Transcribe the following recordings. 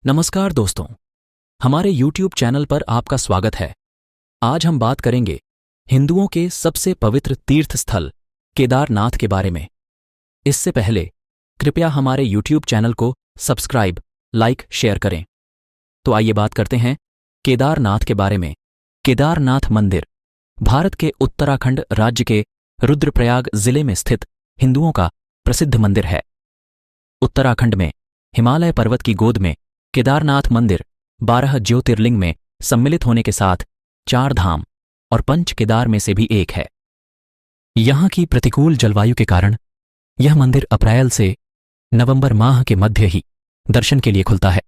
नमस्कार दोस्तों, हमारे YouTube चैनल पर आपका स्वागत है। आज हम बात करेंगे हिंदुओं के सबसे पवित्र तीर्थ स्थल केदारनाथ के बारे में। इससे पहले कृपया हमारे YouTube चैनल को सब्सक्राइब, लाइक, शेयर करें। तो आइए बात करते हैं केदारनाथ के बारे में। केदारनाथ मंदिर भारत के उत्तराखंड राज्य के रुद्रप्रयाग जिले में स्थित हिंदुओं का प्रसिद्ध मंदिर है। उत्तराखंड में हिमालय पर्वत की गोद में केदारनाथ मंदिर 12 ज्योतिर्लिंग में सम्मिलित होने के साथ 4 धाम और पंच केदार में से भी एक है। यहां की प्रतिकूल जलवायु के कारण यह मंदिर अप्रैल से नवंबर माह के मध्य ही दर्शन के लिए खुलता है।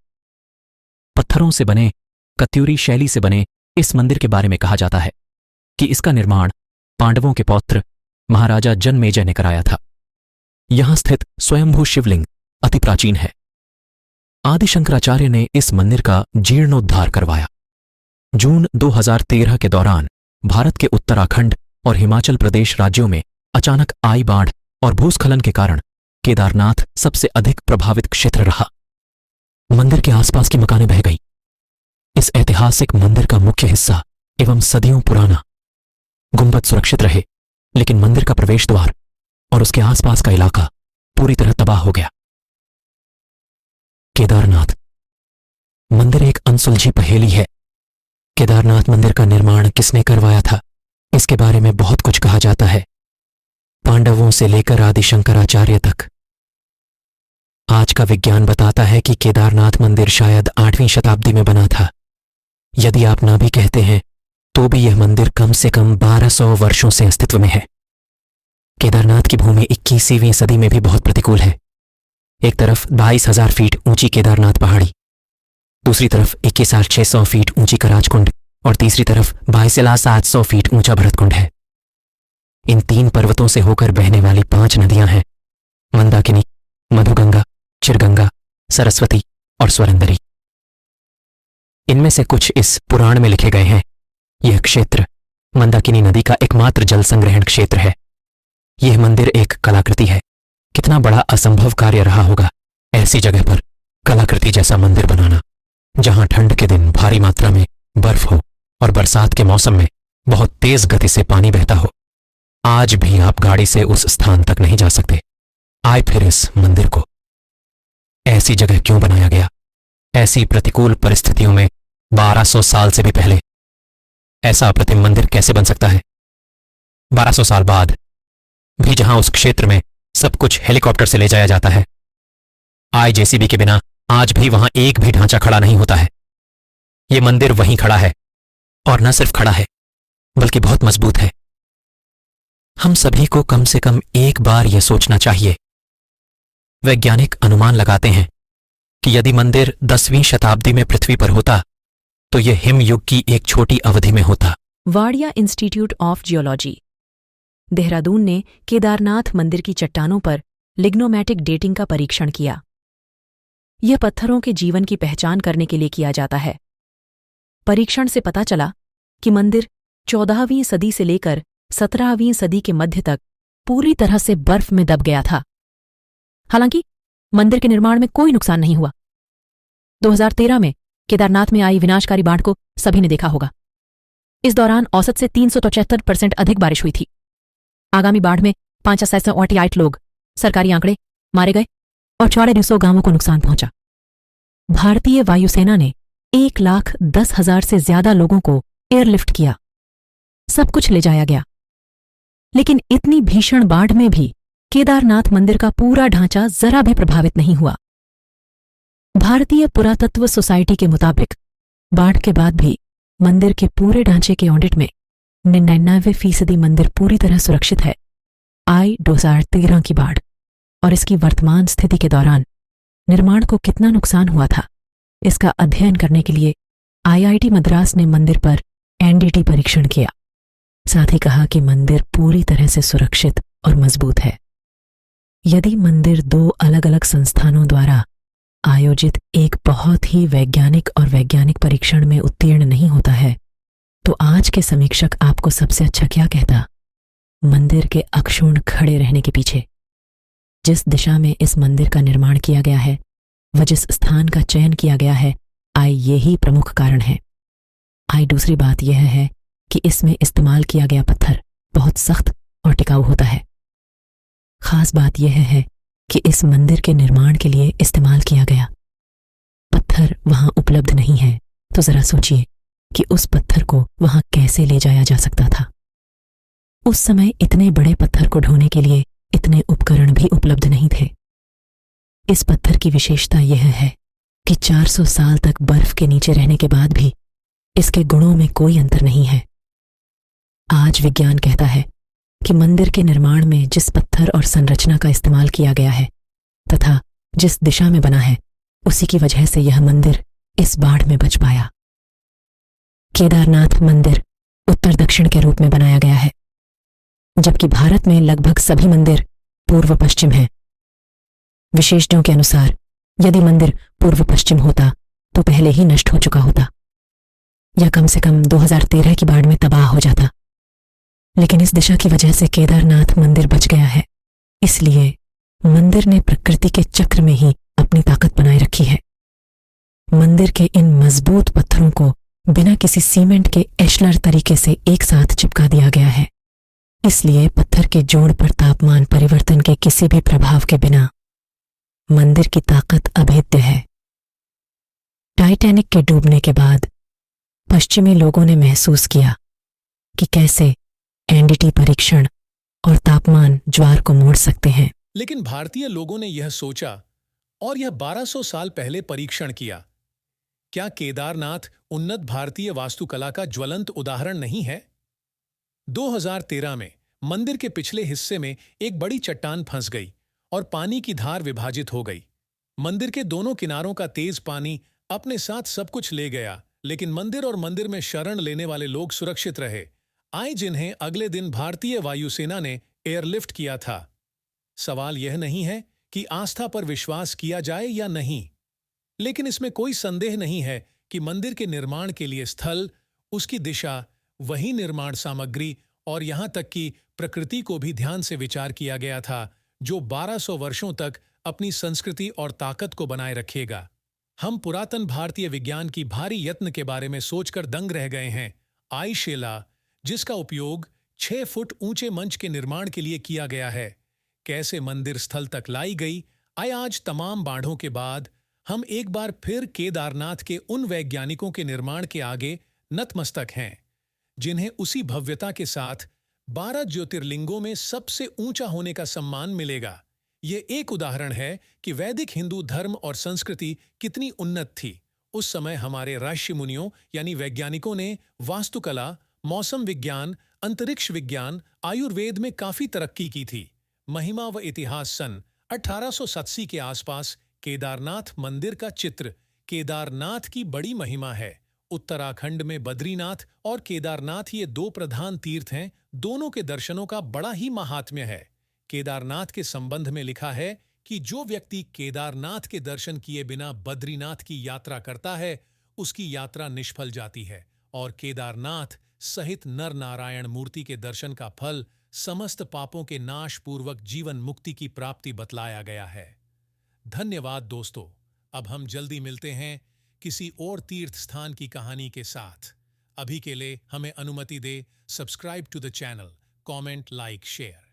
पत्थरों से बने कत्यूरी शैली से बने इस मंदिर के बारे में कहा जाता है कि इसका निर्माण पांडवों के पौत्र महाराजा जनमेजय ने कराया था। यहां स्थित स्वयंभू शिवलिंग अति प्राचीन है। आदि शंकराचार्य ने इस मंदिर का जीर्णोद्धार करवाया। जून 2013 के दौरान भारत के उत्तराखंड और हिमाचल प्रदेश राज्यों में अचानक आई बाढ़ और भूस्खलन के कारण केदारनाथ सबसे अधिक प्रभावित क्षेत्र रहा। मंदिर के आसपास की मकानें बह गईं। इस ऐतिहासिक मंदिर का मुख्य हिस्सा एवं सदियों पुराना गुंबद सुरक्षित रहे, लेकिन मंदिर का प्रवेश द्वार और उसके आसपास का इलाका पूरी तरह तबाह हो गया। केदारनाथ मंदिर एक अनसुलझी पहेली है। केदारनाथ मंदिर का निर्माण किसने करवाया था, इसके बारे में बहुत कुछ कहा जाता है, पांडवों से लेकर आदि शंकराचार्य तक। आज का विज्ञान बताता है कि केदारनाथ मंदिर शायद 8वीं शताब्दी में बना था। यदि आप ना भी कहते हैं तो भी यह मंदिर कम से कम 1200 वर्षों से अस्तित्व में है। केदारनाथ की भूमि 21वीं सदी में भी बहुत प्रतिकूल है। एक तरफ 22,000 फीट ऊंची केदारनाथ पहाड़ी, दूसरी तरफ 21,600 फीट ऊंची कराचकुंड और तीसरी तरफ 22,700 फीट ऊंचा भरतकुंड है। इन 3 पर्वतों से होकर बहने वाली 5 नदियां हैं, मंदाकिनी, मधुगंगा, चिरगंगा, सरस्वती और स्वरंदरी। इनमें से कुछ इस पुराण में लिखे गए हैं। यह क्षेत्र मंदाकिनी नदी का एकमात्र जल संग्रहण क्षेत्र है। यह मंदिर एक कलाकृति है। कितना बड़ा असंभव कार्य रहा होगा ऐसी जगह पर कलाकृति जैसा मंदिर बनाना, जहां ठंड के दिन भारी मात्रा में बर्फ हो और बरसात के मौसम में बहुत तेज गति से पानी बहता हो। आज भी आप गाड़ी से उस स्थान तक नहीं जा सकते। आए फिर इस मंदिर को ऐसी जगह क्यों बनाया गया? ऐसी प्रतिकूल परिस्थितियों में 1200 साल से भी पहले ऐसा अप्रतिम मंदिर कैसे बन सकता है? 1200 साल बाद भी जहां उस क्षेत्र में सब कुछ हेलीकॉप्टर से ले जाया जाता है, जेसीबी के बिना आज भी वहां एक भी ढांचा खड़ा नहीं होता है। यह मंदिर वहीं खड़ा है, और न सिर्फ खड़ा है बल्कि बहुत मजबूत है। हम सभी को कम से कम एक बार यह सोचना चाहिए। वैज्ञानिक अनुमान लगाते हैं कि यदि मंदिर 10वीं शताब्दी में पृथ्वी पर होता तो यह हिमयुग की एक छोटी अवधि में होता। Wadia institute of geology Dehradun ने केदारनाथ मंदिर की चट्टानों पर लिग्नोमैटिक डेटिंग का परीक्षण किया। यह पत्थरों के जीवन की पहचान करने के लिए किया जाता है। परीक्षण से पता चला कि मंदिर 14वीं सदी से लेकर 17वीं सदी के मध्य तक पूरी तरह से बर्फ में दब गया था। हालांकि मंदिर के निर्माण में कोई नुकसान नहीं हुआ। 2013 में केदारनाथ में आई विनाशकारी बाढ़ को सभी ने देखा होगा। इस दौरान औसत से 373% अधिक बारिश हुई थी। आगामी बाढ़ में 548 लोग, सरकारी आंकड़े, मारे गए और 450 गांवों को नुकसान पहुंचा। भारतीय वायुसेना ने 1,10,000 से ज्यादा लोगों को एयरलिफ्ट किया। सब कुछ ले जाया गया। लेकिन इतनी भीषण बाढ़ में भी केदारनाथ मंदिर का पूरा ढांचा जरा भी प्रभावित नहीं हुआ। भारतीय पुरातत्व सोसाइटी के मुताबिक बाढ़ के बाद भी मंदिर के पूरे ढांचे के ऑडिट में 99% मंदिर पूरी तरह सुरक्षित है। 2013 की बाढ़ और इसकी वर्तमान स्थिति के दौरान निर्माण को कितना नुकसान हुआ था, इसका अध्ययन करने के लिए IIT मद्रास ने मंदिर पर NDT परीक्षण किया। साथ ही कहा कि मंदिर पूरी तरह से सुरक्षित और मजबूत है। यदि मंदिर 2 अलग-अलग संस्थानों द्वारा आयोजित एक बहुत ही वैज्ञानिक परीक्षण में उत्तीर्ण नहीं होता है, तो आज के समीक्षक आपको सबसे अच्छा क्या कहता? मंदिर के अक्षुण्ण खड़े रहने के पीछे जिस दिशा में इस मंदिर का निर्माण किया गया है, व जिस स्थान का चयन किया गया है, यही प्रमुख कारण है। दूसरी बात यह है कि इसमें इस्तेमाल किया गया पत्थर बहुत सख्त और टिकाऊ होता है। खास बात यह है कि इस मंदिर के निर्माण के लिए इस्तेमाल किया गया पत्थर वहां उपलब्ध नहीं है, तो जरा सोचिए कि उस पत्थर को वहां कैसे ले जाया जा सकता था। उस समय इतने बड़े पत्थर को ढोने के लिए इतने उपकरण भी उपलब्ध नहीं थे। इस पत्थर की विशेषता यह है कि 400 साल तक बर्फ के नीचे रहने के बाद भी इसके गुणों में कोई अंतर नहीं है। आज विज्ञान कहता है कि मंदिर के निर्माण में जिस पत्थर और संरचना का इस्तेमाल किया गया है तथा जिस दिशा में बना है, उसी की वजह से यह मंदिर इस बाढ़ में बच पाया। केदारनाथ मंदिर उत्तर दक्षिण के रूप में बनाया गया है, जबकि भारत में लगभग सभी मंदिर पूर्व पश्चिम हैं। विशेषज्ञों के अनुसार यदि मंदिर पूर्व पश्चिम होता तो पहले ही नष्ट हो चुका होता या कम से कम 2013 की बाढ़ में तबाह हो जाता। लेकिन इस दिशा की वजह से केदारनाथ मंदिर बच गया है। इसलिए मंदिर ने प्रकृति के चक्र में ही अपनी ताकत बनाए रखी है। मंदिर के इन मजबूत पत्थरों को बिना किसी सीमेंट के एशलर तरीके से एक साथ चिपका दिया गया है। इसलिए पत्थर के जोड़ पर तापमान परिवर्तन के किसी भी प्रभाव के बिना मंदिर की ताकत अभेद्य है। टाइटैनिक के डूबने के बाद पश्चिमी लोगों ने महसूस किया कि कैसे एनडीटी परीक्षण और तापमान ज्वार को मोड़ सकते हैं। लेकिन भारतीय लोगों ने यह सोचा और यह 1200 साल पहले परीक्षण किया। क्या केदारनाथ उन्नत भारतीय वास्तुकला का ज्वलंत उदाहरण नहीं है? 2013 में मंदिर के पिछले हिस्से में एक बड़ी चट्टान फंस गई और पानी की धार विभाजित हो गई। मंदिर के दोनों किनारों का तेज पानी अपने साथ सब कुछ ले गया, लेकिन मंदिर और मंदिर में शरण लेने वाले लोग सुरक्षित रहे, जिन्हें अगले दिन भारतीय वायुसेना ने एयरलिफ्ट किया था। सवाल यह नहीं है कि आस्था पर विश्वास किया जाए या नहीं, लेकिन इसमें कोई संदेह नहीं है कि मंदिर के निर्माण के लिए स्थल, उसकी दिशा, वही निर्माण सामग्री और यहां तक कि प्रकृति को भी ध्यान से विचार किया गया था, जो 1200 वर्षों तक अपनी संस्कृति और ताकत को बनाए रखेगा। हम पुरातन भारतीय विज्ञान की भारी यत्न के बारे में सोचकर दंग रह गए हैं। शिला, जिसका उपयोग 6 फुट ऊंचे मंच के निर्माण के लिए किया गया है, कैसे मंदिर स्थल तक लाई गई। आज तमाम बाढ़ों के बाद हम एक बार फिर केदारनाथ के उन वैज्ञानिकों के निर्माण के आगे नतमस्तक हैं, जिन्हें उसी भव्यता के साथ 12 ज्योतिर्लिंगों में सबसे ऊंचा होने का सम्मान मिलेगा। ये एक उदाहरण है कि वैदिक हिंदू धर्म और संस्कृति कितनी उन्नत थी। उस समय हमारे ऋषि मुनियों यानी वैज्ञानिकों ने वास्तुकला, मौसम विज्ञान, अंतरिक्ष विज्ञान, आयुर्वेद में काफी तरक्की की थी। महिमा व इतिहास सन 1887 के आसपास केदारनाथ मंदिर का चित्र। केदारनाथ की बड़ी महिमा है। उत्तराखंड में बद्रीनाथ और केदारनाथ ये 2 प्रधान तीर्थ हैं। दोनों के दर्शनों का बड़ा ही महात्म्य है। केदारनाथ के संबंध में लिखा है कि जो व्यक्ति केदारनाथ के दर्शन किए बिना बद्रीनाथ की यात्रा करता है, उसकी यात्रा निष्फल जाती है और केदारनाथ सहित नर नारायण मूर्ति के दर्शन का फल समस्त पापों के नाश पूर्वक जीवन मुक्ति की प्राप्ति बतलाया गया है। धन्यवाद दोस्तों। अब हम जल्दी मिलते हैं किसी और तीर्थ स्थान की कहानी के साथ। अभी के लिए हमें अनुमति दे। Subscribe to the channel, comment, like, share.